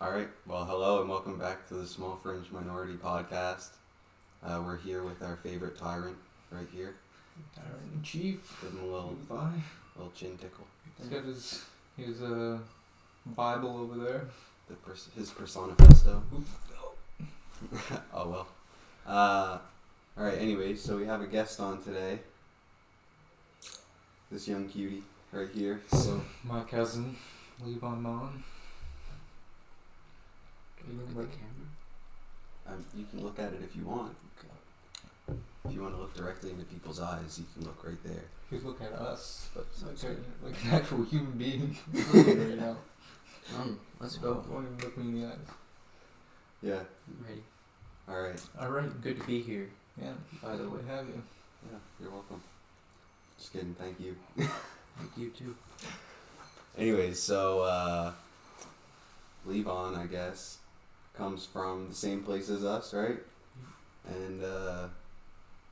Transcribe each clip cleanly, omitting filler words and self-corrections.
All right. Well, hello and welcome back to the Small Fringe Minority Podcast. We're here with our favorite tyrant right here. Tyrant in Chief. Give him a little Levi. chin tickle. He's got his Bible over there. His personifesto. Oh well. All right. Anyways, so we have a guest on today. This young cutie right here. So my cousin, Levon Mon. Look at the camera. You can look at it if you want. Okay. If you want to look directly into people's eyes, you can look right there. You could look at us, but So like an actual human being right now. Let's go. Don't even look me in the eyes. Yeah. I'm ready. All right. Alright. Good to be here. Yeah. By the way. We have you. Yeah. You're welcome. Just kidding. Thank you. Thank you too. Anyways, so Levon, I guess, comes from the same place as us, right? And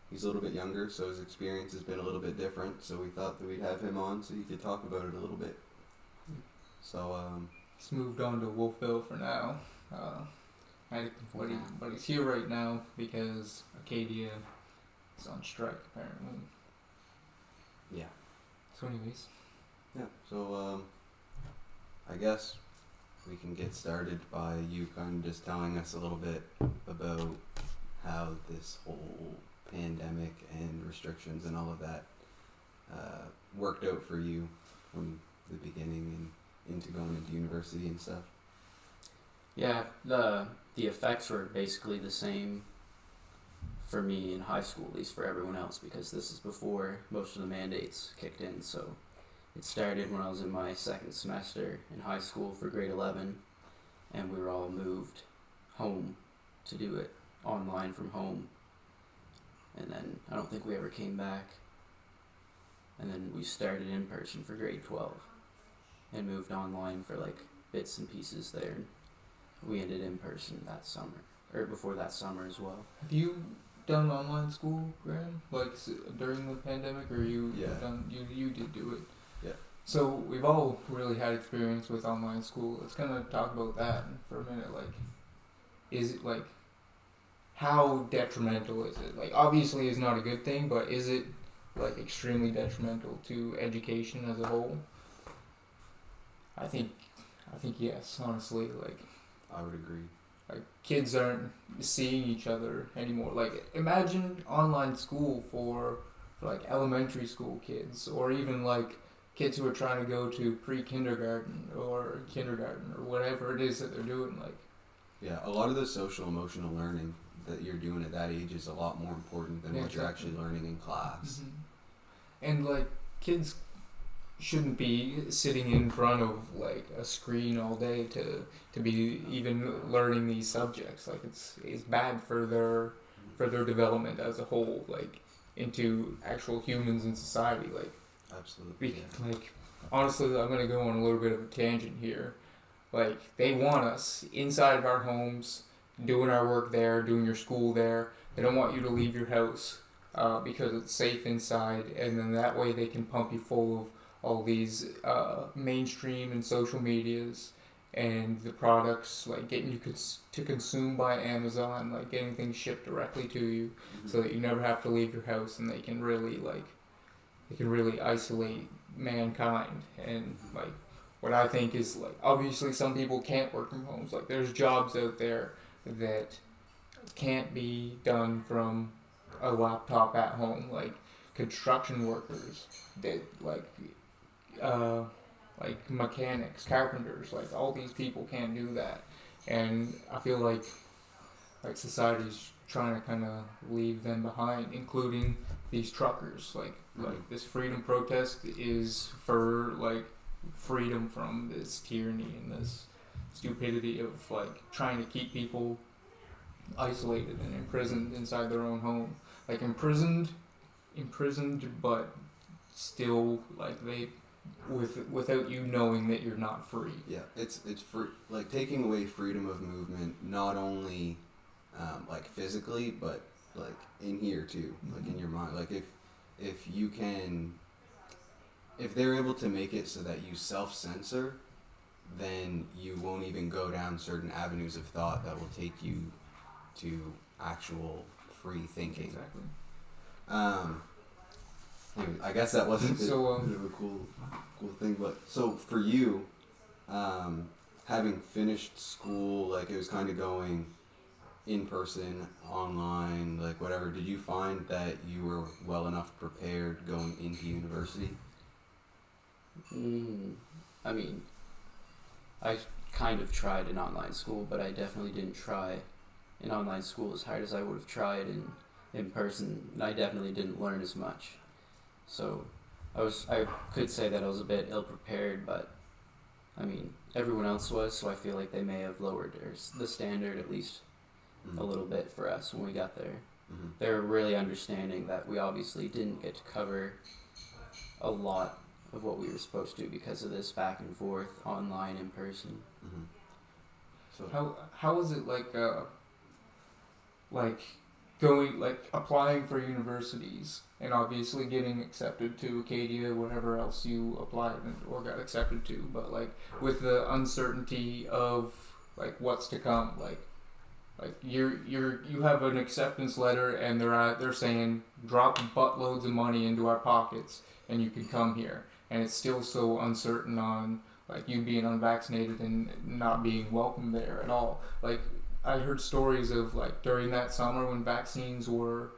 he's a little bit younger, so his experience has been a little bit different. So we thought that we'd have him on so he could talk about it a little bit. So He's moved on to Wolfville for now. But he's here right now because Acadia is on strike apparently. yeah, So anyways. yeah. So I guess we can get started by you kind of just telling us a little bit about how this whole pandemic and restrictions and all of that worked out for you from the beginning and into going into university and stuff. Yeah, the effects were basically the same for me in high school, at least for everyone else, because this is before most of the mandates kicked in. So it started when I was in my second semester in high school for grade 11, and we were all moved home to do it online from home. And then I don't think we ever came back. And then we started in person for grade 12 and moved online for like bits and pieces there. And we ended in person that summer, or before that summer as well. Have you done online school, Graham? Like during the pandemic, or you did do it? Yeah. So we've all really had experience with online school. Let's kind of talk about that for a minute. Like, is it like, how detrimental is it? Like, obviously it's not a good thing, but is it like extremely detrimental to education as a whole? I think yes, honestly. Like, I would agree. like kids aren't seeing each other anymore. Like, imagine online school for like elementary school kids, or even like kids who are trying to go to pre-kindergarten or kindergarten or whatever it is that they're doing. Like, Yeah, a lot of the social emotional learning that you're doing at that age is a lot more important than Yeah, what you're exactly. actually learning in class. and like kids shouldn't be sitting in front of like a screen all day to be even learning these subjects. Like, it's bad for their development as a whole, like into actual humans in society. Like, Absolutely. like honestly, I'm gonna go on a little bit of a tangent here. Like, they want us inside of our homes, doing our work there, doing your school there. They don't want you to leave your house because it's safe inside, and then that way they can pump you full of all these mainstream and social medias and the products, like getting you to consume by Amazon, like getting things shipped directly to you, so that you never have to leave your house, and they can really isolate mankind. And like, what I think is, like, obviously some people can't work from homes. Like, there's jobs out there that can't be done from a laptop at home, like construction workers, that like mechanics, carpenters. Like, all these people can't do that, and I feel like society's trying to kind of leave them behind, including these truckers. Like this freedom protest is for like freedom from this tyranny and this stupidity of like trying to keep people isolated and imprisoned inside their own home. Like, imprisoned, but still like they without you knowing that you're not free. Yeah, it's free, like taking away freedom of movement, not only like physically, but like in here too, like in your mind. Like if you can, if they're able to make it so that you self-censor, then you won't even go down certain avenues of thought that will take you to actual free thinking. Exactly. Anyway, I guess that wasn't So, a bit of a cool thing, but so for you, having finished school, like it was kind of going in person, online, like whatever, did you find that you were well enough prepared going into university? I mean, I kind of tried an online school, but I definitely didn't try an online school as hard as I would have tried in person, and I definitely didn't learn as much. So I could say that I was a bit ill prepared, but I mean, everyone else was, so I feel like they may have lowered the standard at least a little bit for us when we got there. Mm-hmm. They were really understanding that we obviously didn't get to cover a lot of what we were supposed to because of this back and forth, online, in person. Mm-hmm. So how was it like going, like applying for universities and obviously getting accepted to Acadia, whatever else you applied or got accepted to, but like with the uncertainty of like what's to come, like you have an acceptance letter and they're saying drop buttloads of money into our pockets and you can come here, and it's still so uncertain on like you being unvaccinated and not being welcome there at all. Like I heard stories of like during that summer when vaccines were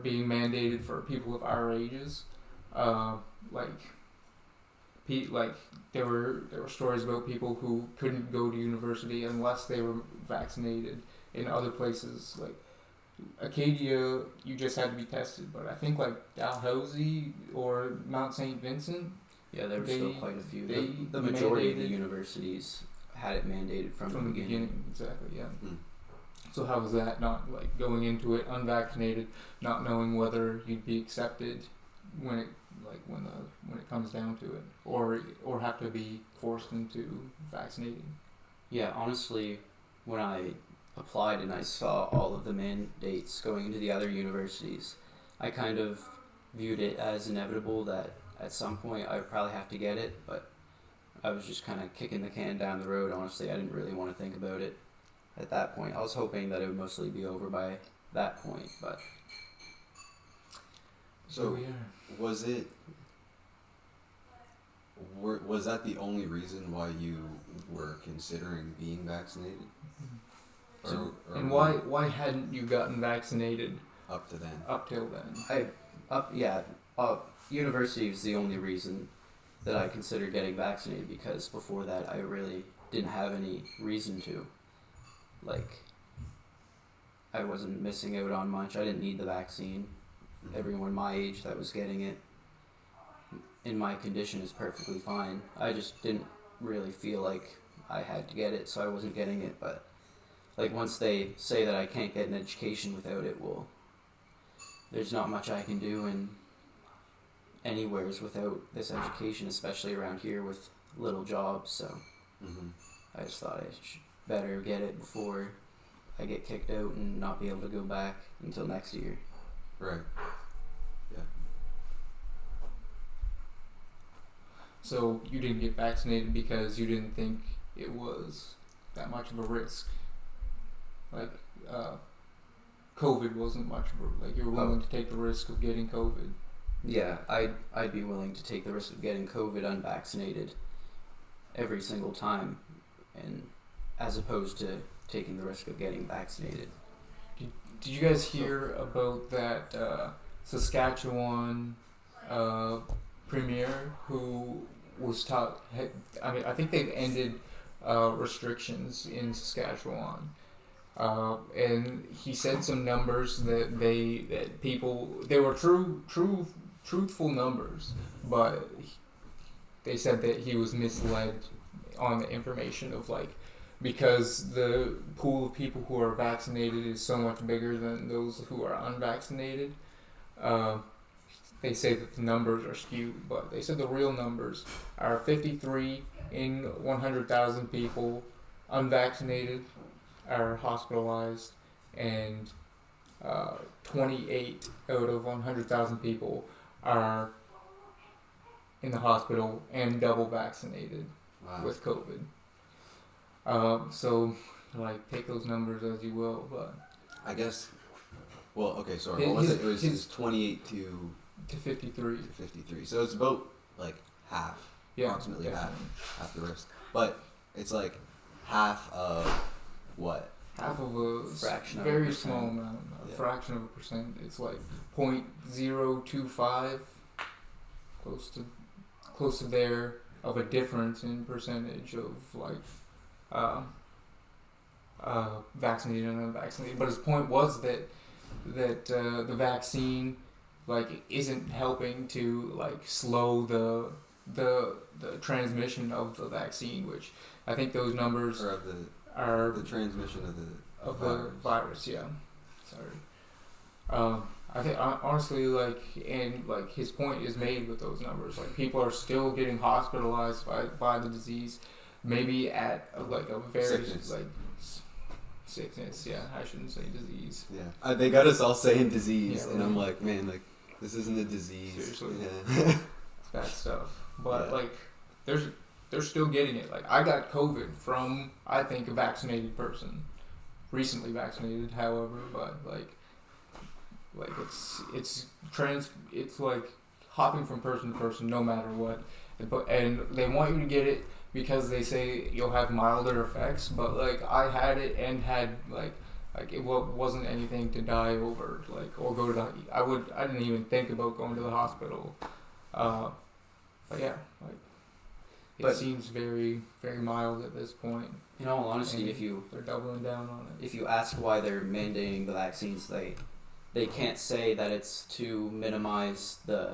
being mandated for people of our ages, there were stories about people who couldn't go to university unless they were vaccinated. In other places like Acadia, you just had to be tested, but I think like Dalhousie or Mount St. Vincent, Yeah, there were still quite a few. they The majority of the mandated- universities had it mandated from the beginning. Exactly, yeah. Mm. So how was that, not like going into it unvaccinated, not knowing whether you'd be accepted when it comes down to it, or have to be forced into vaccinating? Yeah, honestly, when I applied and I saw all of the mandates going into the other universities, I kind of viewed it as inevitable that at some point I would probably have to get it, but I was just kind of kicking the can down the road. Honestly, I didn't really want to think about it at that point. I was hoping that it would mostly be over by that point, but So we are. was that the only reason why you were considering being vaccinated? So, Or and why hadn't you gotten vaccinated up to then? up till then? university was the only reason that I considered getting vaccinated, because before that I really didn't have any reason to. Like, I wasn't missing out on much. I didn't need the vaccine. Mhm. Everyone my age that was getting it in my condition is perfectly fine. I just didn't really feel like I had to get it, so I wasn't getting it. But like, once they say that I can't get an education without it, well, there's not much I can do in anywheres without this education, especially around here with little jobs. So Mm-hmm. I just thought I should better get it before I get kicked out and not be able to go back until next year. Right. Yeah. So you didn't get vaccinated because you didn't think it was that much of a risk. Like, COVID wasn't much of a, like, you were willing to take the risk of getting COVID. Yeah, I'd be willing to take the risk of getting COVID unvaccinated every single time, and as opposed to taking the risk of getting vaccinated. Did you guys hear about that Saskatchewan premier who was I think they've ended restrictions in Saskatchewan. And he said some numbers that they were truthful numbers, but they said that he was misled on the information of, like, because the pool of people who are vaccinated is so much bigger than those who are unvaccinated. They say that the numbers are skewed, but they said the real numbers are 53 in 100,000 people unvaccinated are hospitalized, and 28 out of 100,000 people are in the hospital and double vaccinated. Wow. with COVID. So, like, take those numbers as you will, but I guess. Well, okay, sorry. His- What was his- it? It was his- 28 to to 53. 53. So it's about like half, Yeah, approximately definitely. half the risk. But it's like half of what? Half of a Fraction of a very percent. small amount, a Yeah. fraction of a percent. It's like 0.025, close to there of a difference in percentage of like vaccinated and unvaccinated. But his point was that the vaccine like isn't helping to like slow the transmission of the vaccine, which I think those numbers Or of are the transmission of the the virus. Yeah, sorry. I think honestly, like, and like his point is made with those numbers. Like, people are still getting hospitalized by the disease, maybe at like a very Sickness. like sickness. Yeah, I shouldn't say disease. Yeah. They got us all saying disease, Yeah, and I'm right. like, man, like this isn't a disease. Seriously. Yeah. That stuff. But Yeah. like, they're still getting it. Like, I got COVID from, I think, a vaccinated person, recently vaccinated, however, but like it's like hopping from person to person, no matter what. And they want you to get it because they say you'll have milder effects. But like, I had it and had like it wasn't anything to die over, like, or go to the. I didn't even think about going to the hospital. But yeah, like, it But- seems very, very mild at this point. In all honesty, And if you they're doubling down on it. if you ask why they're mandating the vaccines, they can't say that it's to minimize the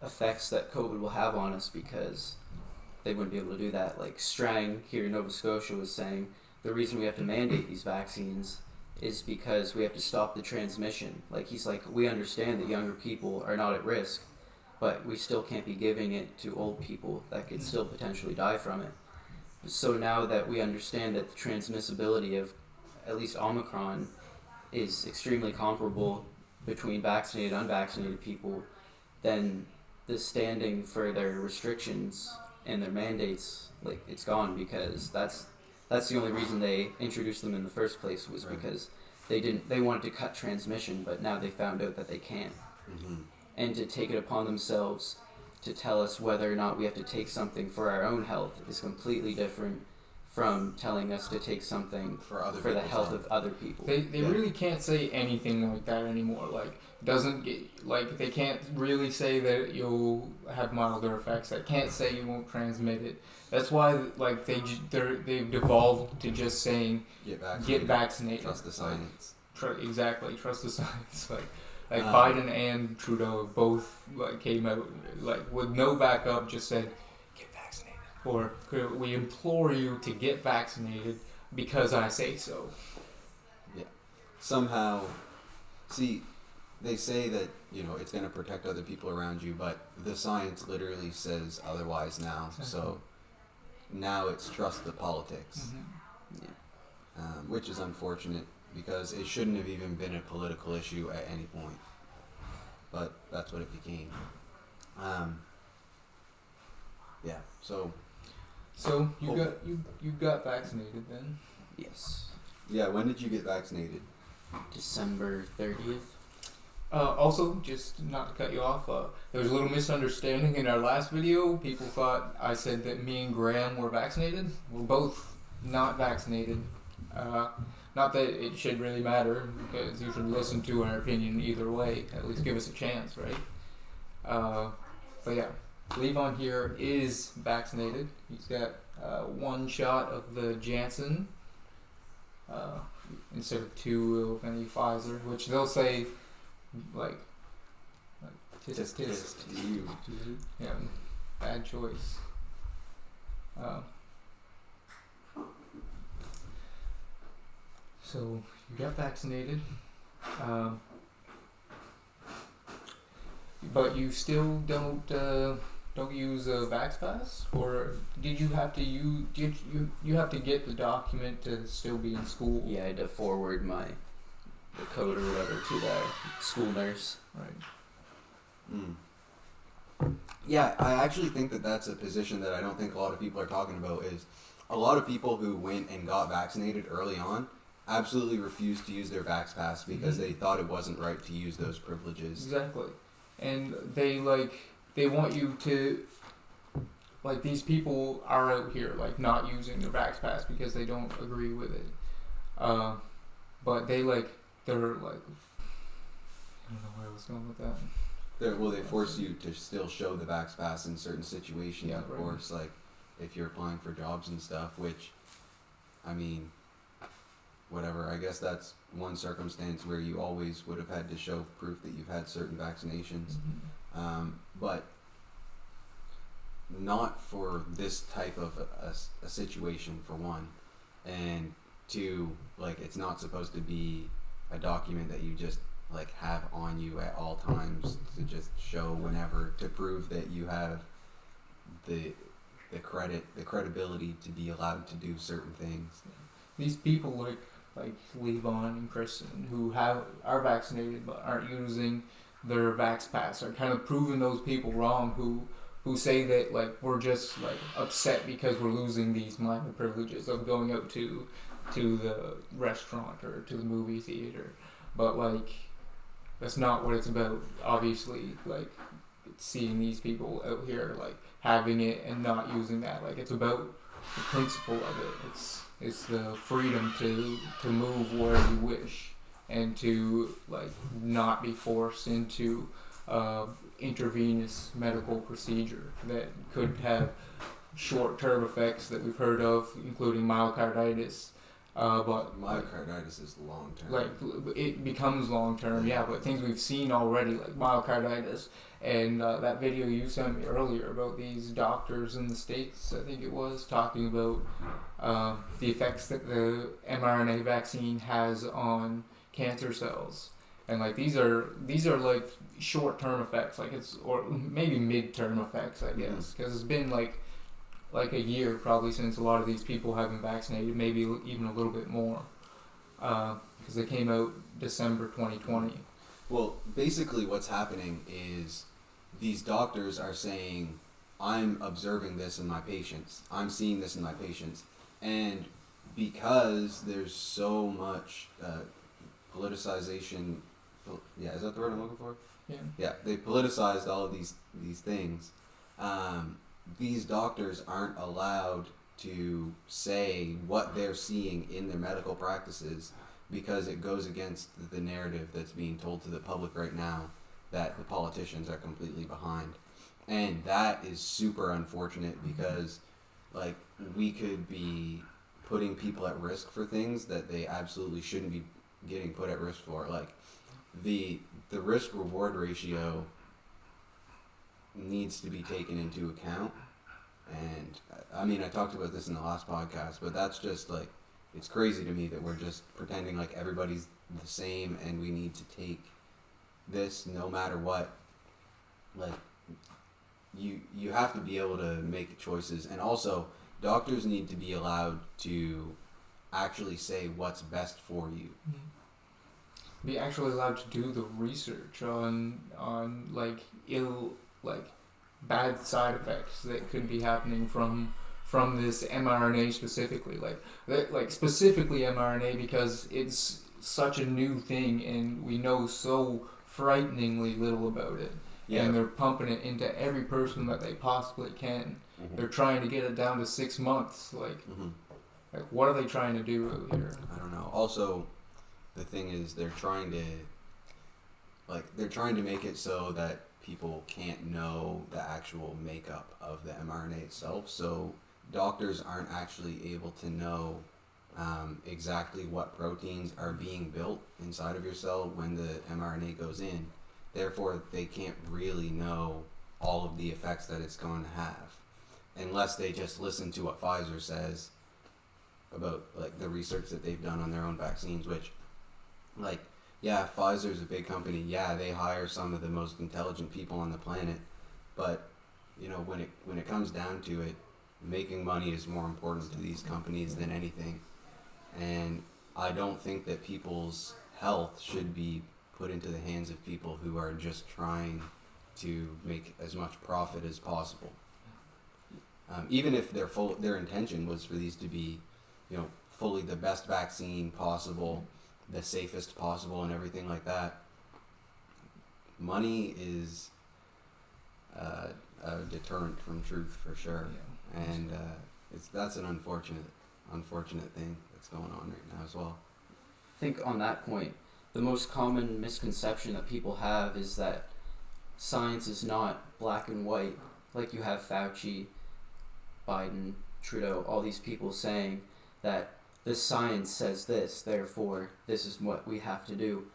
effects that COVID will have on us, because they wouldn't be able to do that. Like Strang here in Nova Scotia was saying, the reason we have to mandate these vaccines is because we have to stop the transmission. Like, he's like, we understand that younger people are not at risk, but we still can't be giving it to old people that could still potentially die from it. So now that we understand that the transmissibility of at least Omicron is extremely comparable between vaccinated and unvaccinated people, then the standing for their restrictions and their mandates, like, it's gone, because that's the only reason they introduced them in the first place, was Right. because they wanted to cut transmission, but now they found out that they can't. Mm-hmm. And to take it upon themselves to tell us whether or not we have to take something for our own health is completely different from telling us to take something For other for the people's health of other people. They Yeah. really can't say anything like that anymore. Like, doesn't get, like, they can't really say that you'll have milder effects. They can't say you won't transmit it. That's why, like, they've devolved to just saying Get vaccinated. get vaccinated. Trust the science. Exactly, trust the science. Like Um, Biden and Trudeau both like came out like with no backup, just said get vaccinated, or we implore you to get vaccinated because I say so. Somehow, see, they say that, it's going to protect other people around you, but the science literally says otherwise now. So now it's trust the politics, which is unfortunate, because it shouldn't have even been a political issue at any point. But that's what it became. Yeah. So So you got vaccinated then? Yes. yeah, when did you get vaccinated? December 30th. Also, just not to cut you off, there was a little misunderstanding in our last video. People thought I said that me and Graham were vaccinated. We're both not vaccinated. Not that it should really matter, because you should listen to our opinion either way. At least give us a chance, right? But yeah, Levon here is vaccinated. He's got one shot of the Janssen instead of two of any Pfizer, which they'll say like tisk tisk. To you. Yeah, bad choice. So you got vaccinated, but you still don't use a VaxPass, or did you have to you have to get the document to still be in school? Yeah, I had to forward the code or whatever to the school nurse. Right. Mm. Yeah, I actually think that that's a position that I don't think a lot of people are talking about. Is a lot of people who went and got vaccinated early on absolutely refused to use their vax pass because they thought it wasn't right to use those privileges. Exactly. And they want you to, like, these people are out here like not using their vax pass because they don't agree with it. But they're like, I don't know where I was going with that. They force you to still show the vax pass in certain situations, Yeah, of right. course, like if you're applying for jobs and stuff, which, I mean, whatever. I guess that's one circumstance where you always would have had to show proof that you've had certain vaccinations. But not for this type of a situation, for one. And two, like, it's not supposed to be a document that you just like have on you at all times to just show whenever to prove that you have the credibility to be allowed to do certain things. These people like Levon and Kristen who are vaccinated but aren't using their vax pass are kind of proving those people wrong who say that like we're just like upset because we're losing these minor privileges of going out to the restaurant or to the movie theater, but like that's not what it's about. Obviously, like seeing these people out here like having it and not using that, like it's about the principle of it. It's the freedom to move where you wish and to like not be forced into intravenous medical procedure that could have short-term effects that we've heard of, including myocarditis. But Myocarditis is long term. like it becomes long term, yeah. But things we've seen already, like myocarditis, and that video you sent me earlier about these doctors in the States, I think it was, talking about the effects that the mRNA vaccine has on cancer cells, and like these are like short term effects, like it's or maybe mid term effects, I guess, because it's been like a year probably since a lot of these people have been vaccinated, maybe even a little bit more, because they came out December 2020. Well, basically what's happening is these doctors are saying, I'm observing this in my patients, I'm seeing this in my patients, and because there's so much politicization, yeah, is that the word I'm looking for? Yeah, they politicized all of these things. These doctors aren't allowed to say what they're seeing in their medical practices because it goes against the narrative that's being told to the public right now that the politicians are completely behind. And that is super unfortunate because like we could be putting people at risk for things that they absolutely shouldn't be getting put at risk for. Like the risk reward ratio needs to be taken into account, and I mean I talked about this in the last podcast, but that's just like it's crazy to me that we're just pretending like everybody's the same and we need to take this no matter what. Like you have to be able to make choices, and also doctors need to be allowed to actually say what's best for you. Be actually allowed to do the research on bad side effects that could be happening from this mRNA specifically, like specifically mRNA, because it's such a new thing and we know so frighteningly little about it. Yeah. And they're pumping it into every person that they possibly can. They're trying to get it down to 6 months. Like what are they trying to do out here? I don't know. Also, the thing is, they're trying to make it so that people can't know the actual makeup of the mRNA itself. So doctors aren't actually able to know exactly what proteins are being built inside of your cell when the mRNA goes in. Therefore, they can't really know all of the effects that it's going to have, unless they just listen to what Pfizer says about like the research that they've done on their own vaccines, which like, yeah, Pfizer's a big company. Yeah, they hire some of the most intelligent people on the planet. But, you know, when it comes down to it, making money is more important to these companies than anything. And I don't think that people's health should be put into the hands of people who are just trying to make as much profit as possible. Even if their intention was for these to be, fully the best vaccine possible, the safest possible, and everything like that. Money is a deterrent from truth for sure, and that's an unfortunate thing that's going on right now as well. I think on that point, the most common misconception that people have is that science is not black and white. Like you have Fauci, Biden, Trudeau, all these people saying that the science says this, therefore this is what we have to do.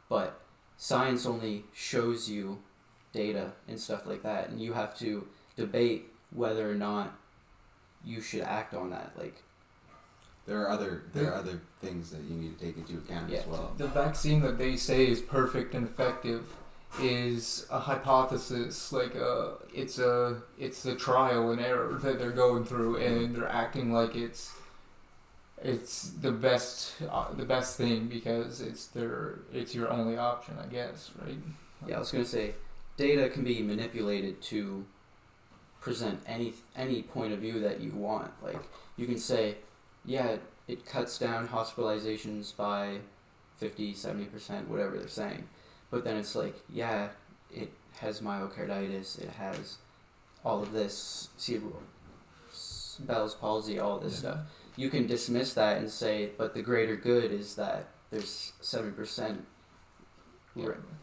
But science only shows you data and stuff like that, and you have to debate whether or not you should act on that. Like, there are other things that you need to take into account as well. The vaccine that they say is perfect and effective is a hypothesis. Like it's a trial and error that they're going through, and they're acting like it's the best thing because it's your only option, I guess, right? Yeah, I was gonna say, data can be manipulated to present any point of view that you want. Like, you can say, yeah, it cuts down hospitalizations by 50, 70%, whatever they're saying. But then it's like, yeah, it has myocarditis, it has all of this, Bell's palsy, all of this stuff. You can dismiss that and say, but the greater good is that there's 70%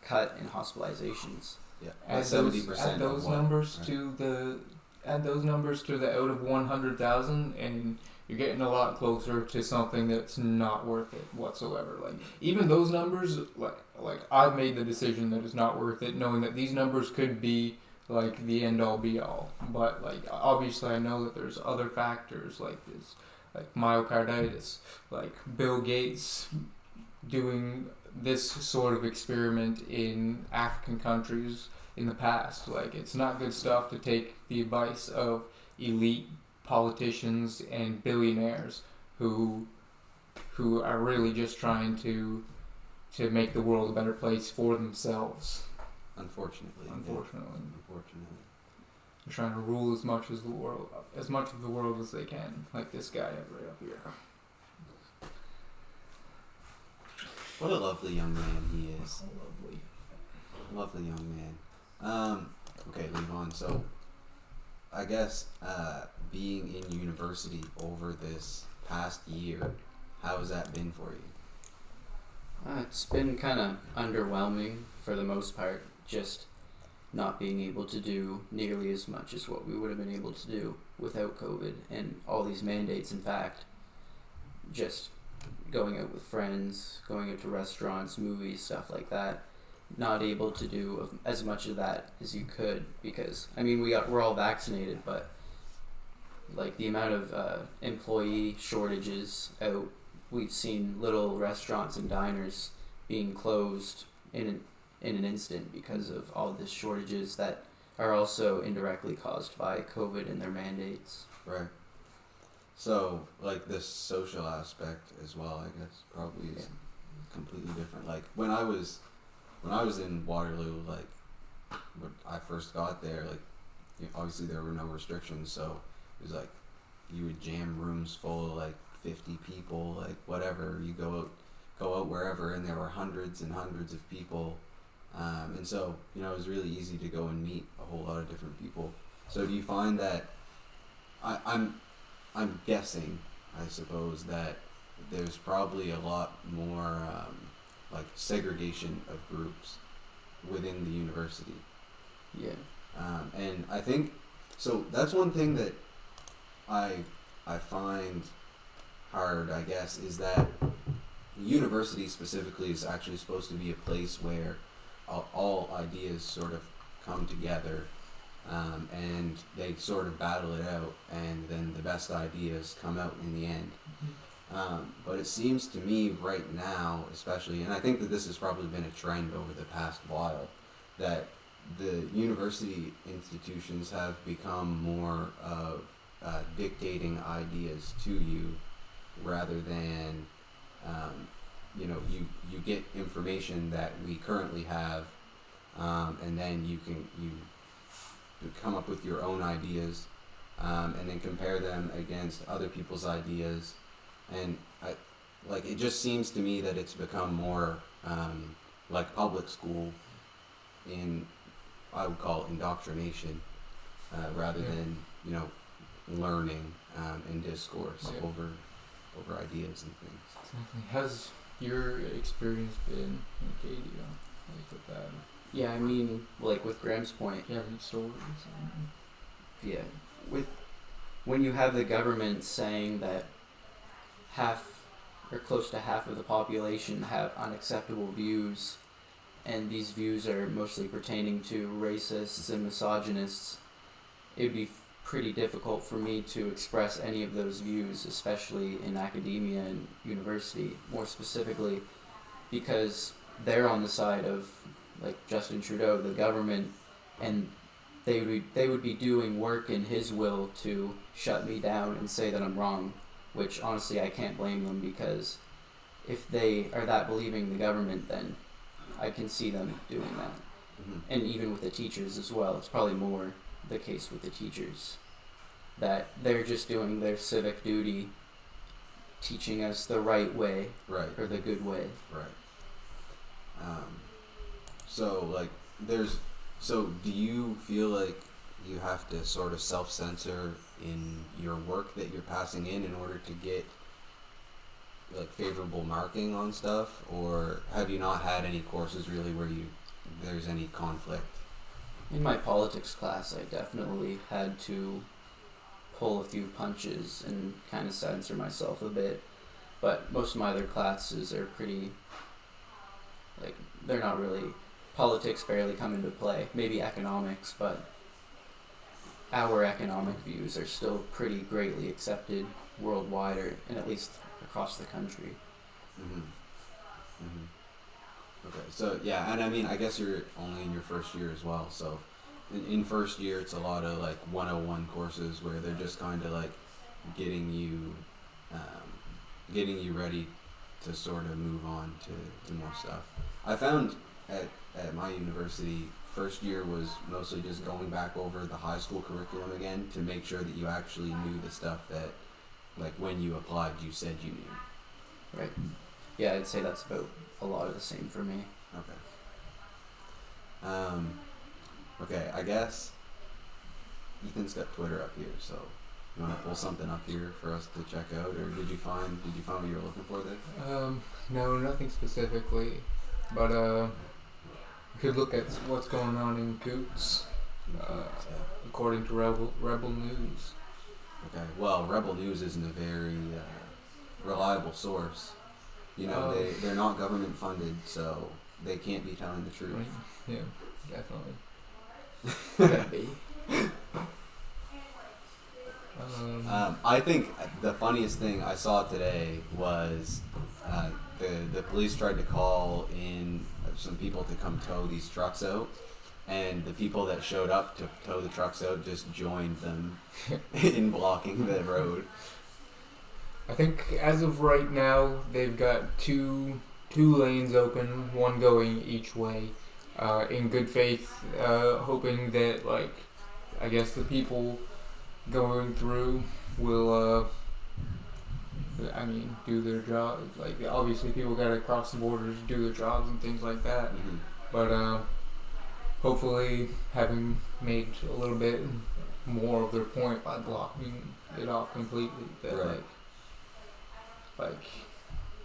cut in hospitalizations. Yeah, add 70%. Add those numbers to the out of 100,000, and you're getting a lot closer to something that's not worth it whatsoever. Like, even those numbers, like I've made the decision that it's not worth it, knowing that these numbers could be like the end all be all. But like, obviously I know that there's other factors like this, like myocarditis, like Bill Gates doing this sort of experiment in African countries in the past. Like, it's not good stuff to take the advice of elite politicians and billionaires who are really just trying to make the world a better place for themselves. Unfortunately. They're trying to rule as much of the world as they can, like this guy right up here. What a lovely young man he is. Lovely young man. Okay, Levon, so I guess being in university over this past year, how has that been for you? It's been kind of underwhelming for the most part, just not being able to do nearly as much as what we would have been able to do without COVID and all these mandates. In fact, just going out with friends, going out to restaurants, movies, stuff like that, not able to do as much of that as you could, because I mean we're all vaccinated, but like the amount of employee shortages out, we've seen little restaurants and diners being closed in an instant because of all of these shortages that are also indirectly caused by COVID and their mandates. Right. So, like, this social aspect as well, I guess, probably is completely different. Like, when I was in Waterloo, like, when I first got there, like, obviously there were no restrictions, so it was like, you would jam rooms full of, like, 50 people, like, whatever, you go out wherever, and there were hundreds and hundreds of people, and so, it was really easy to go and meet a whole lot of different people. So do you find that, I'm guessing, I suppose, that there's probably a lot more like segregation of groups within the university. Yeah. And I think so. That's one thing that I find hard, I guess, is that the university specifically is actually supposed to be a place where all ideas sort of come together. And they sort of battle it out, and then the best ideas come out in the end. But it seems to me right now, especially, and I think that this has probably been a trend over the past while, that the university institutions have become more of dictating ideas to you rather than, you get information that we currently have and then you come up with your own ideas, and then compare them against other people's ideas, and it just seems to me that it's become more like public school in, I would call it, indoctrination, rather than learning and discourse over ideas and things. Exactly. Has your experience been in Acadia, with that? Yeah, I mean, with Graham's point. Do you have any stories? Yeah, when you have the government saying that half or close to half of the population have unacceptable views, and these views are mostly pertaining to racists and misogynists, it would be pretty difficult for me to express any of those views, especially in academia and university, more specifically, because they're on the side of Justin Trudeau, the government, and they would be doing work in his will to shut me down and say that I'm wrong, which honestly I can't blame them, because if they are that believing in the government, then I can see them doing that. Mm-hmm. And even with the teachers as well, it's probably more the case with the teachers, that they're just doing their civic duty, teaching us the right way, right, or the good way. Right. So do you feel like you have to sort of self-censor in your work that you're passing in order to get favorable marking on stuff, or have you not had any courses really where there's any conflict? In my politics class, I definitely had to pull a few punches and kind of censor myself a bit, but most of my other classes are pretty, they're not really, politics barely come into play, maybe economics, but our economic views are still pretty greatly accepted worldwide, or and at least across the country. Mm-hmm. Mm-hmm. Okay, so yeah, and I mean, I guess you're only in your first year as well, so in first year it's a lot of 101 courses where they're just kind of getting you ready to sort of move on to more stuff. I found at my university, first year was mostly just going back over the high school curriculum again to make sure that you actually knew the stuff that when you applied you said you knew. Right. Yeah, I'd say that's about a lot of the same for me. Okay. Okay, I guess Ethan's got Twitter up here, so you want to pull something up here for us to check out, or did you find what you were looking for there? No, nothing specifically, but we could look at what's going on in Coutts, according to Rebel News. Okay, well, Rebel News isn't a very reliable source. They're not government funded, so they can't be telling the truth. Right. Yeah, definitely. Could be. I think the funniest thing I saw today was the police tried to call in some people to come tow these trucks out, and the people that showed up to tow the trucks out just joined them in blocking the road. I think as of right now, they've got two lanes open, one going each way, in good faith, hoping that I guess the people going through will do their job. Obviously people gotta cross the borders, do their jobs and things like that. Mm-hmm. But hopefully having made a little bit more of their point by blocking it off completely, that right.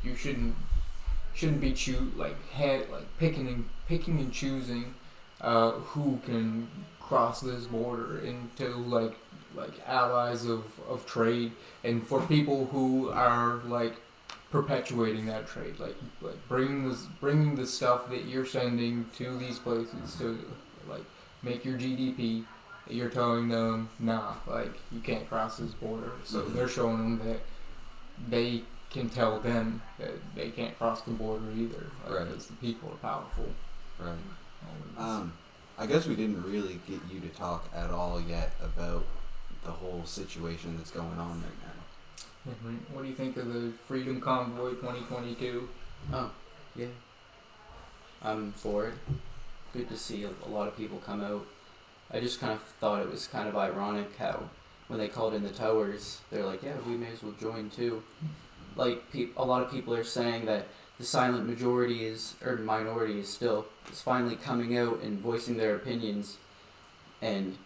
You shouldn't be picking and choosing who can cross this border into allies of trade, and for people who are perpetuating that trade, bringing the stuff that you're sending to these places to make your GDP. You're telling them, nah, you can't cross this border. So they're showing them that they can tell them that they can't cross the border either, right? Because the people are powerful. Right. I guess we didn't really get you to talk at all yet about the whole situation that's going on right now. Mm-hmm. What do you think of the Freedom Convoy 2022? Oh, yeah. I'm for it. good to see a lot of people come out. I just kind of thought it was kind of ironic how when they called in the towers, they're like, yeah, we may as well join too. Like, a lot of people are saying that the silent majority or minority is finally coming out and voicing their opinions, and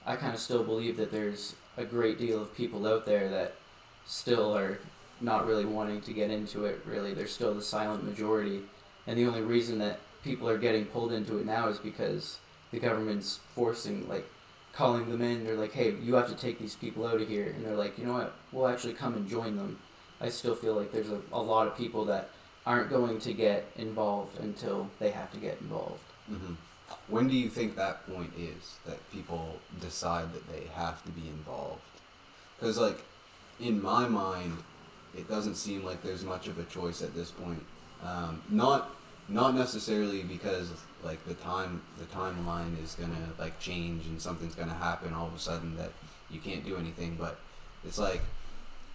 I kind of still believe that there's a great deal of people out there that still are not really wanting to get into it, really. They're still the silent majority, and the only reason that people are getting pulled into it now is because the government's calling them in. They're like, hey, you have to take these people out of here, and they're like, you know what, we'll actually come and join them. I still feel like there's a lot of people that aren't going to get involved until they have to get involved. Mm-hmm. When do you think that point is that people decide that they have to be involved? Because, like, in my mind, it doesn't seem like there's much of a choice at this point. Not necessarily because like the timeline is gonna like change and something's gonna happen all of a sudden that you can't do anything, but it's like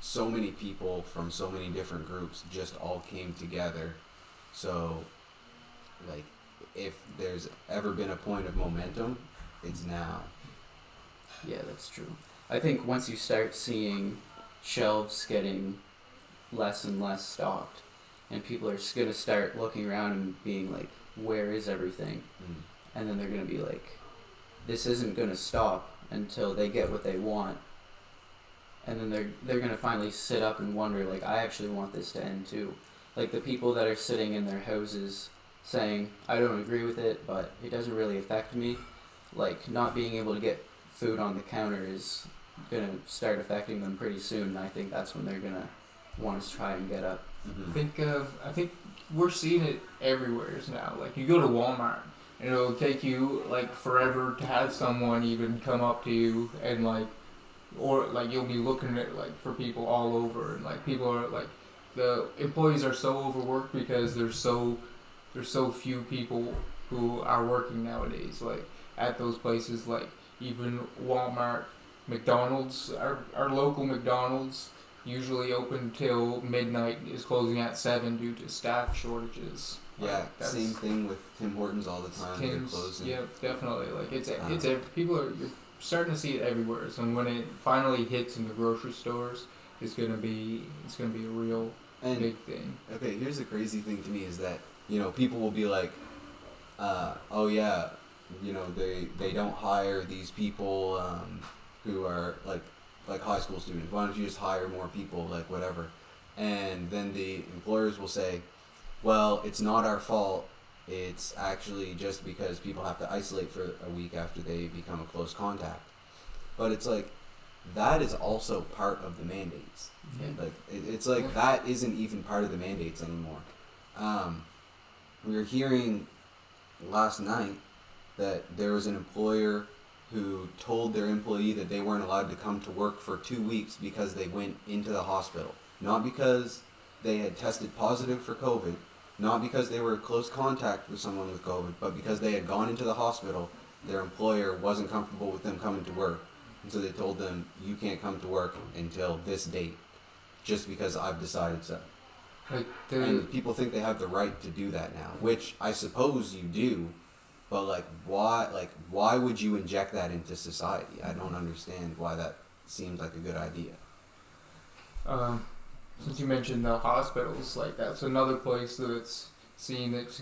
so many people from so many different groups just all came together. So like if there's ever been a point of momentum, it's now. Yeah, that's true. I think once you start seeing shelves getting less and less stocked, and people are going to start looking around and being like, where is everything? And then they're going to be like, this isn't going to stop until they get what they want. And then they're going to finally sit up and wonder, like, I actually want this to end too. Like the people that are sitting in their houses saying, I don't agree with it, but it doesn't really affect me. Like, not being able to get food on the counter is going to start affecting them pretty soon. And I think that's when they're going to want to try and get up. Mm-hmm. I think we're seeing it everywhere now. Like, you go to Walmart, and it'll take you like forever to have someone even come up to you, and like, or like you'll be looking at like for people all over, and like people are like, the employees are so overworked because there's so few people who are working nowadays. Like at those places, like even Walmart, McDonald's, our local McDonald's, usually open till midnight, is closing at 7 due to staff shortages. Yeah, same thing with Tim Hortons all the time. They're closing. Yeah, definitely. Like you're starting to see it everywhere. So when it finally hits in the grocery stores, it's gonna be a real big thing. Okay, here's the crazy thing to me is that people will be like, oh yeah, they don't hire these people who are like high school students. Why don't you just hire more people, like whatever? And then the employers will say, well, it's not our fault. It's actually just because people have to isolate for a week after they become a close contact. But it's like, that is also part of the mandates. Yeah. Like it's like that isn't even part of the mandates anymore. We were hearing last night that there was an employer who told their employee that they weren't allowed to come to work for 2 weeks because they went into the hospital. Not because they had tested positive for COVID, not because they were in close contact with someone with COVID, but because they had gone into the hospital. Their employer wasn't comfortable with them coming to work, and so they told them, you can't come to work until this date, just because I've decided so. And people think they have the right to do that now, which I suppose you do. But why would you inject that into society? I don't understand why that seems like a good idea. Since you mentioned the hospitals, like that's another place that's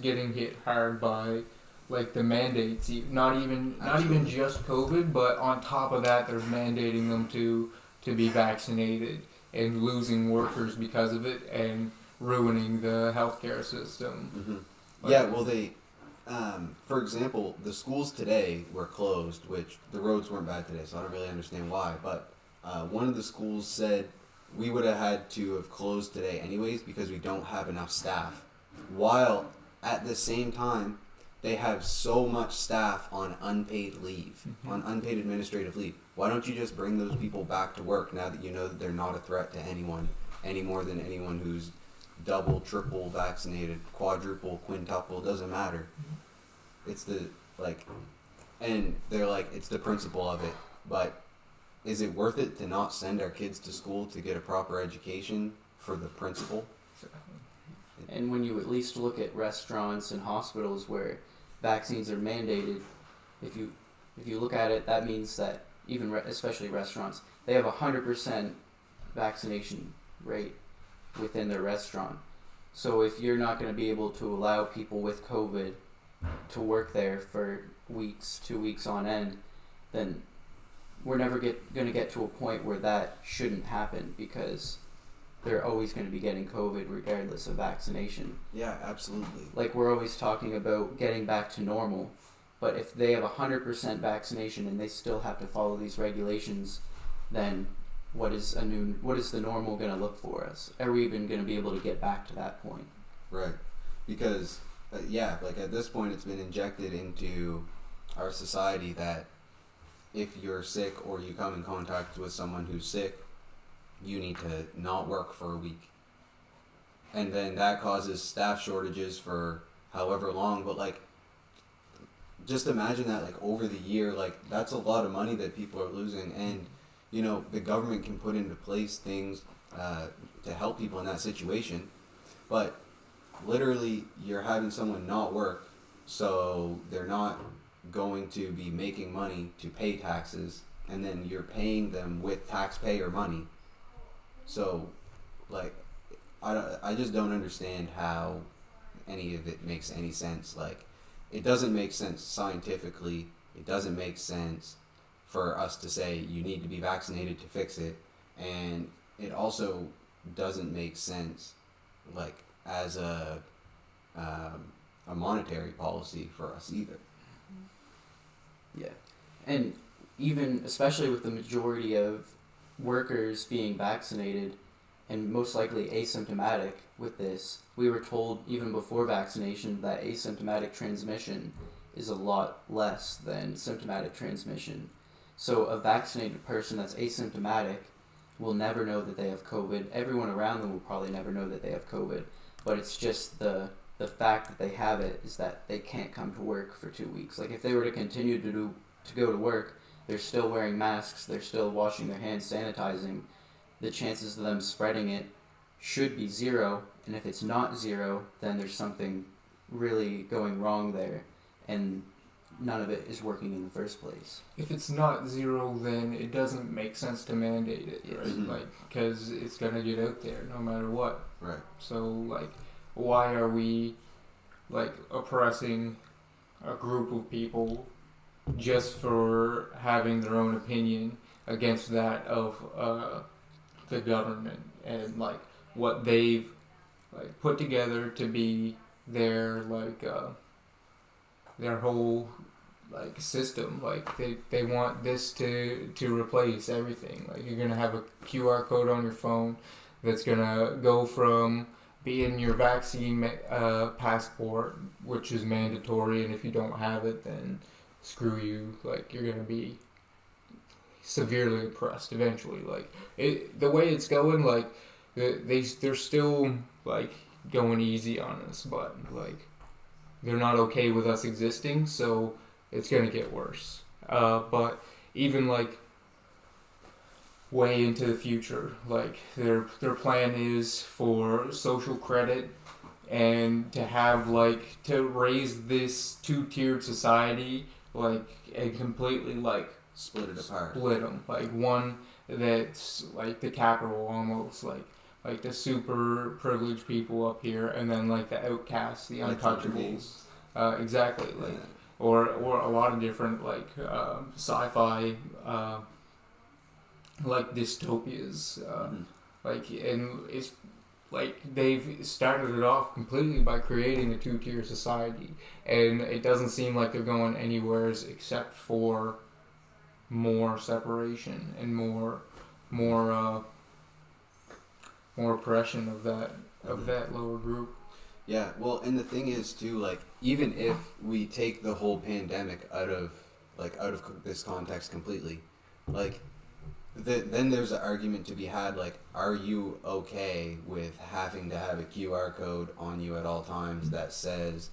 getting hit hard by like the mandates. Not even just COVID, but on top of that, they're mandating them to be vaccinated and losing workers because of it and ruining the healthcare system. Mm-hmm. Yeah, well they. For example, the schools today were closed, which the roads weren't bad today, so I don't really understand why. But one of the schools said we would have had to have closed today anyways because we don't have enough staff. While at the same time, they have so much staff on unpaid leave, on unpaid administrative leave. Why don't you just bring those people back to work now that you know that they're not a threat to anyone any more than anyone who's double, triple vaccinated, quadruple, quintuple, doesn't matter. It's and they're like, it's the principle of it, but is it worth it to not send our kids to school to get a proper education for the principle? And when you at least look at restaurants and hospitals where vaccines are mandated, if you look at it, that means that even especially restaurants, they have 100% vaccination rate within their restaurant. So if you're not going to be able to allow people with COVID to work there for weeks, 2 weeks on end, then we're never going to get to a point where that shouldn't happen, because they're always going to be getting COVID regardless of vaccination. Yeah, absolutely. Like, we're always talking about getting back to normal, but if they have 100% vaccination and they still have to follow these regulations, then what is the normal going to look for us? Are we even going to be able to get back to that point? Right. Because, like at this point, it's been injected into our society that if you're sick or you come in contact with someone who's sick, you need to not work for a week. And then that causes staff shortages for however long. But, like, just imagine that, like, over the year, like, that's a lot of money that people are losing. And, you know, the government can put into place things to help people in that situation. But literally, you're having someone not work, so they're not going to be making money to pay taxes, and then you're paying them with taxpayer money. So, like, I just don't understand how any of it makes any sense. Like, it doesn't make sense scientifically. It doesn't make sense for us to say you need to be vaccinated to fix it, and it also doesn't make sense, like, as a monetary policy for us either. Yeah, and even especially with the majority of workers being vaccinated and most likely asymptomatic with this, we were told even before vaccination that asymptomatic transmission is a lot less than symptomatic transmission. So a vaccinated person that's asymptomatic will never know that they have COVID. Everyone around them will probably never know that they have COVID, but it's just the fact that they have it is that they can't come to work for 2 weeks. Like, if they were to continue to go to work, they're still wearing masks, they're still washing their hands, sanitizing. The chances of them spreading it should be zero, and if it's not zero, then there's something really going wrong there, and none of it is working in the first place. If it's not zero, then it doesn't make sense to mandate it, Yes. right? Mhm. Like, because it's gonna get out there no matter what. Right. So, like, why are we, like, oppressing a group of people just for having their own opinion against that of the government and, like, what they've, like, put together to be their, like, their whole, like, system. Like, they want this to replace everything. Like, you're gonna have a QR code on your phone that's gonna go from being your vaccine passport, which is mandatory, and if you don't have it, then screw you. Like, you're gonna be severely oppressed eventually. Like, the way it's going, like, they're still, like, going easy on us, but, like, they're not okay with us existing, so it's gonna get worse. But even, like, way into the future, like, their plan is for social credit and to have, like, to raise this two-tiered society, like, and completely, like, Split it apart. split them. Like, one that's like the capital almost, like the super privileged people up here, and then, like, the outcasts, the Like untouchables. Exactly. Like, Yeah. or a lot of different, like, sci-fi, like, dystopias. Mhm. Like, and it's like they've started it off completely by creating a two-tier society, and it doesn't seem like they're going anywhere except for more separation and more oppression of that lower group. Yeah, well, and the thing is too, like, even if we take the whole pandemic out of this context completely, like, then there's an argument to be had, like, are you okay with having to have a QR code on you at all times that says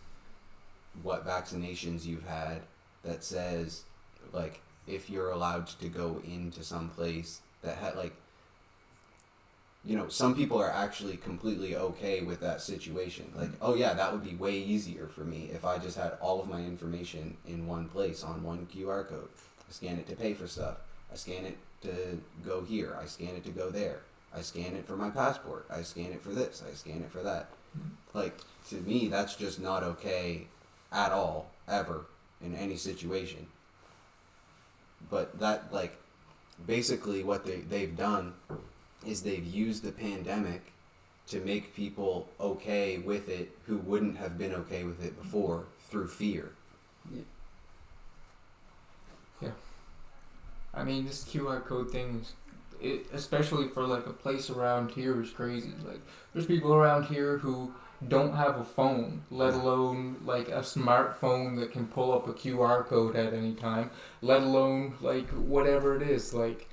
what vaccinations you've had, that says, like, if you're allowed to go into some place that had, like, some people are actually completely okay with that situation. Like, oh yeah, that would be way easier for me if I just had all of my information in one place on one QR code. I scan it to pay for stuff. I scan it to go here. I scan it to go there. I scan it for my passport. I scan it for this. I scan it for that. Like, to me, that's just not okay at all, ever, in any situation. But that, like, basically what they've done is they've used the pandemic to make people okay with it who wouldn't have been okay with it before through fear. Yeah. I mean, this QR code thing especially for like a place around here, is crazy. Like, there's people around here who don't have a phone, let alone like a smartphone that can pull up a QR code at any time, let alone like whatever it is. Like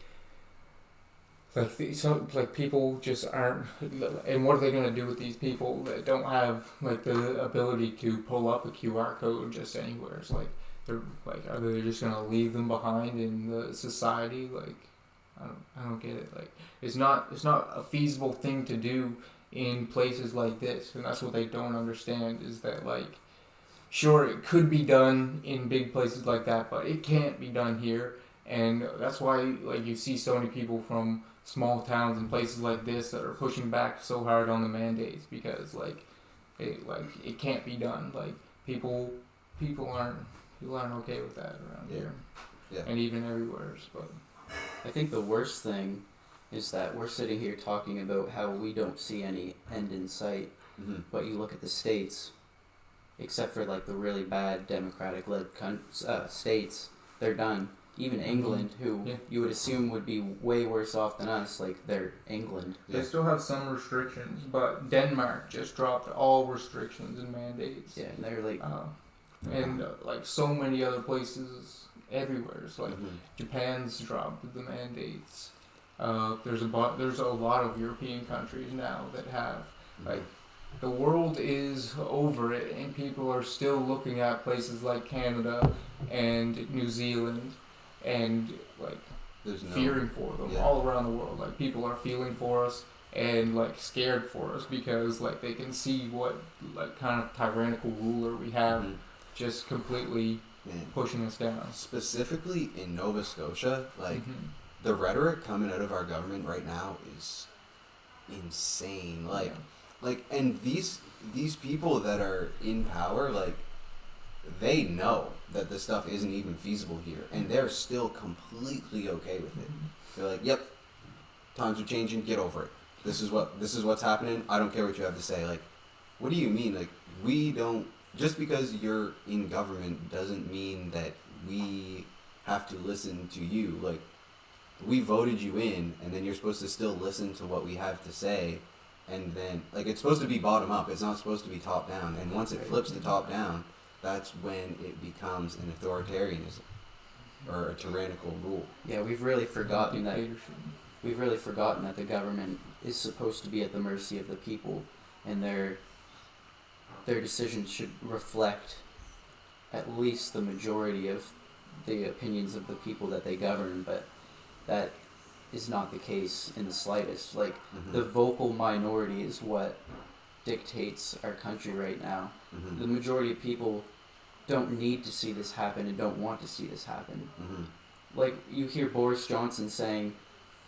people just aren't, and what are they gonna do with these people that don't have like the ability to pull up a QR code just anywhere? It's like are they just gonna leave them behind in the society? Like, I don't get it. Like, it's not a feasible thing to do in places like this, and that's what they don't understand, is that like, sure, it could be done in big places like that, but it can't be done here. And that's why like you see so many people from small towns and places like this that are pushing back so hard on the mandates, because it can't be done. Like, people aren't okay with that around here. Yeah. And even everywhere. But I think the worst thing is that we're sitting here talking about how we don't see any end in sight, but you look at the states, except for like the really bad Democratic-led states, they're done. Even England, who you would assume would be way worse off than us, like, they're England. they still have some restrictions, but Denmark just dropped all restrictions and mandates. Yeah, and they're like... like so many other places everywhere. It's like Japan's dropped the mandates. There's a lot of European countries now that have, like, the world is over it, and people are still looking at places like Canada and New Zealand and like fearing for them all around the world. Like, people are feeling for us and like scared for us, because like they can see what like kind of tyrannical ruler we have just completely pushing us down. Specifically in Nova Scotia, like the rhetoric coming out of our government right now is insane. And these people that are in power, like, they know that this stuff isn't even feasible here, and they're still completely okay with it. They're like, "Yep, times are changing. Get over it. This is what's happening. I don't care what you have to say." Like, what do you mean? Like, we don't. Just because you're in government doesn't mean that we have to listen to you. Like, we voted you in, and then you're supposed to still listen to what we have to say. And then, like, it's supposed to be bottom up. It's not supposed to be top down. And once it flips to top down, that's when it becomes an authoritarianism or a tyrannical rule. Yeah, we've really forgotten that the government is supposed to be at the mercy of the people, and their decisions should reflect at least the majority of the opinions of the people that they govern, but that is not the case in the slightest. Like, the vocal minority is what dictates our country right now. The majority of people don't need to see this happen and don't want to see this happen. Like, you hear Boris Johnson saying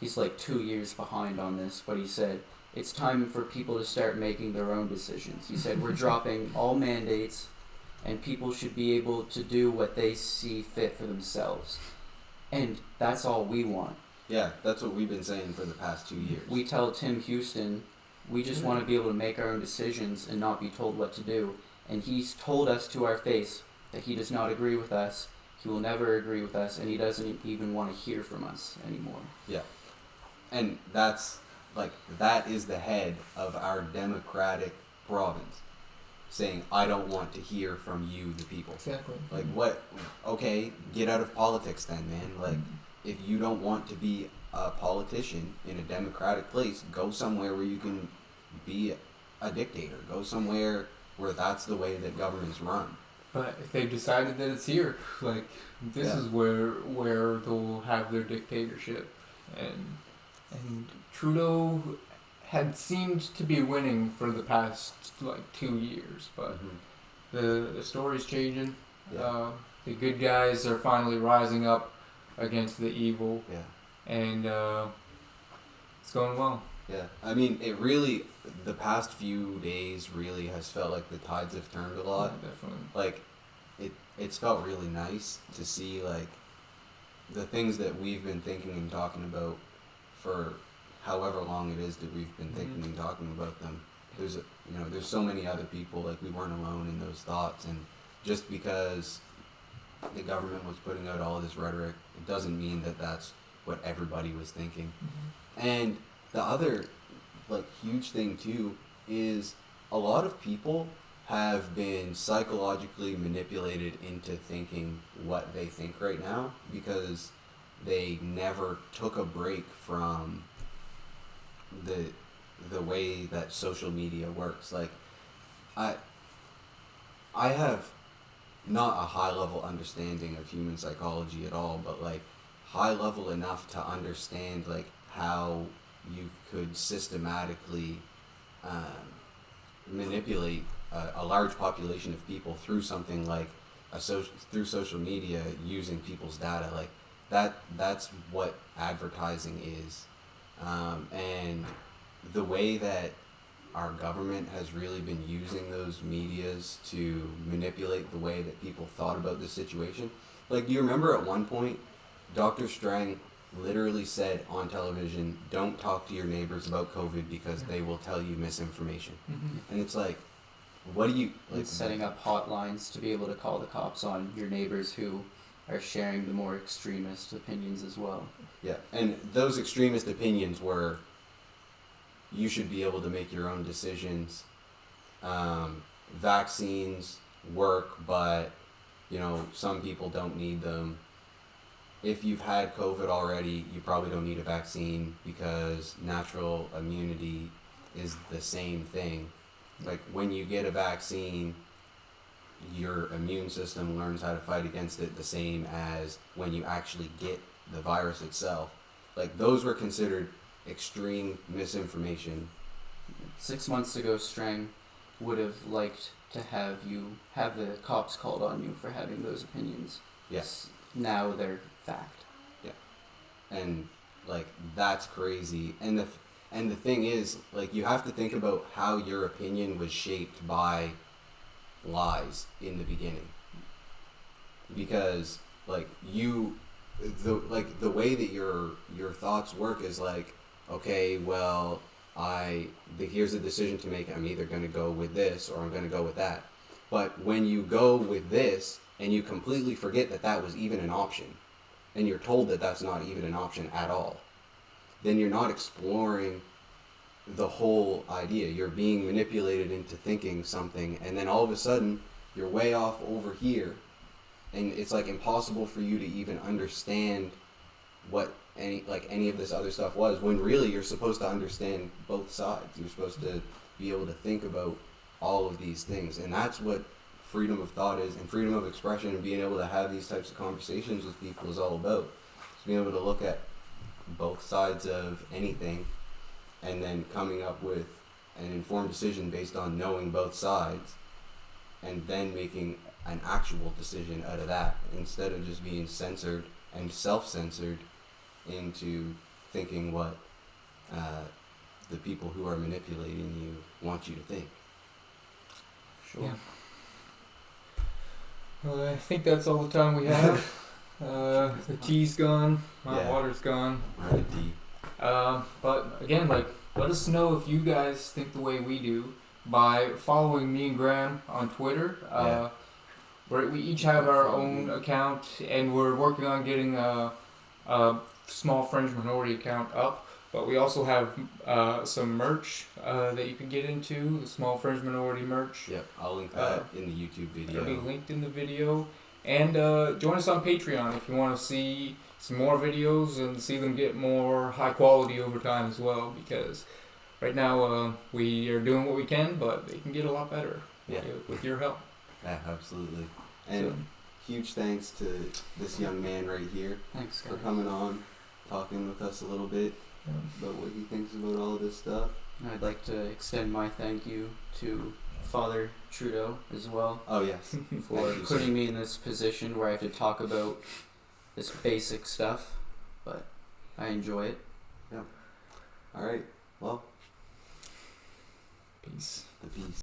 he's like 2 years behind on this, but he said it's time for people to start making their own decisions. He said we're dropping all mandates and people should be able to do what they see fit for themselves. And that's all we want. Yeah, that's what we've been saying for the past 2 years. We tell Tim Houston we just want to be able to make our own decisions and not be told what to do. And he's told us to our face that he does not agree with us, he will never agree with us, and he doesn't even want to hear from us anymore. Yeah. And that is the head of our democratic province, saying, I don't want to hear from you, the people. Exactly. Like, what? Okay, get out of politics then, man. Like, if you don't want to be a politician in a democratic place, go somewhere where you can be a dictator. Go somewhere where that's the way that governments run. But if they've decided that it's here, like, this is where they'll have their dictatorship. And Trudeau had seemed to be winning for the past like 2 years, but the story's changing. Yeah. The good guys are finally rising up against the evil, and it's going well. Yeah, I mean, it really, the past few days really has felt like the tides have turned a lot. Yeah, definitely. Like, it's felt really nice to see, like, the things that we've been thinking and talking about for however long it is that we've been thinking and talking about them. There's so many other people, like, we weren't alone in those thoughts, and just because the government was putting out all this rhetoric, it doesn't mean that that's what everybody was thinking. And the other, like, huge thing too is a lot of people have been psychologically manipulated into thinking what they think right now because they never took a break from the way that social media works. Like, I have not a high level understanding of human psychology at all, but like high level enough to understand like how you could systematically manipulate a large population of people through something like through social media using people's data. Like that's what advertising is, and the way that our government has really been using those medias to manipulate the way that people thought about the situation. Like, do you remember at one point, Dr. Strang literally said on television, don't talk to your neighbors about COVID because they will tell you misinformation. And it's like, what do you... like, setting up hotlines to be able to call the cops on your neighbors who are sharing the more extremist opinions as well. Yeah, and those extremist opinions were... you should be able to make your own decisions. Vaccines work, but, some people don't need them. If you've had COVID already, you probably don't need a vaccine because natural immunity is the same thing. Like, when you get a vaccine, your immune system learns how to fight against it the same as when you actually get the virus itself. Like, those were considered extreme misinformation. 6 months ago, Strang would have liked to have the cops called on you for having those opinions. Yes. Now they're fact. Yeah. And like that's crazy. And the thing is, like, you have to think about how your opinion was shaped by lies in the beginning. Because like the way that your thoughts work is like, okay, well, here's a decision to make. I'm either going to go with this or I'm going to go with that. But when you go with this and you completely forget that that was even an option, and you're told that that's not even an option at all, then you're not exploring the whole idea. You're being manipulated into thinking something, and then all of a sudden you're way off over here, and it's like impossible for you to even understand what any of this other stuff was, when really you're supposed to understand both sides. You're supposed to be able to think about all of these things, and that's what freedom of thought is, and freedom of expression, and being able to have these types of conversations with people is all about. Just being able to look at both sides of anything and then coming up with an informed decision based on knowing both sides, and then making an actual decision out of that, instead of just being censored and self-censored into thinking what the people who are manipulating you want you to think. Sure. Yeah. Well, I think that's all the time we have. The tea's gone, my water's gone. Right, D. But again, like, let us know if you guys think the way we do by following me and Graham on Twitter. We each have our own account, and we're working on getting a small Fringe Minority account up. But we also have some merch that you can get into, the Small Fringe Minority merch. Yep, I'll link that in the YouTube video. It'll be linked in the video. And join us on Patreon if you want to see some more videos and see them get more high quality over time as well. Because right now we are doing what we can, but they can get a lot better with your help. Yeah, absolutely. And huge thanks to this young man right here. Thanks, guys, for coming on, talking with us a little bit about what he thinks about all of this stuff. I'd like to extend my thank you to Father Trudeau as well Oh yes. for Thank you, sir. putting me in this position where I have to talk about this basic stuff, but I enjoy it. All right. Well, Peace. the peace.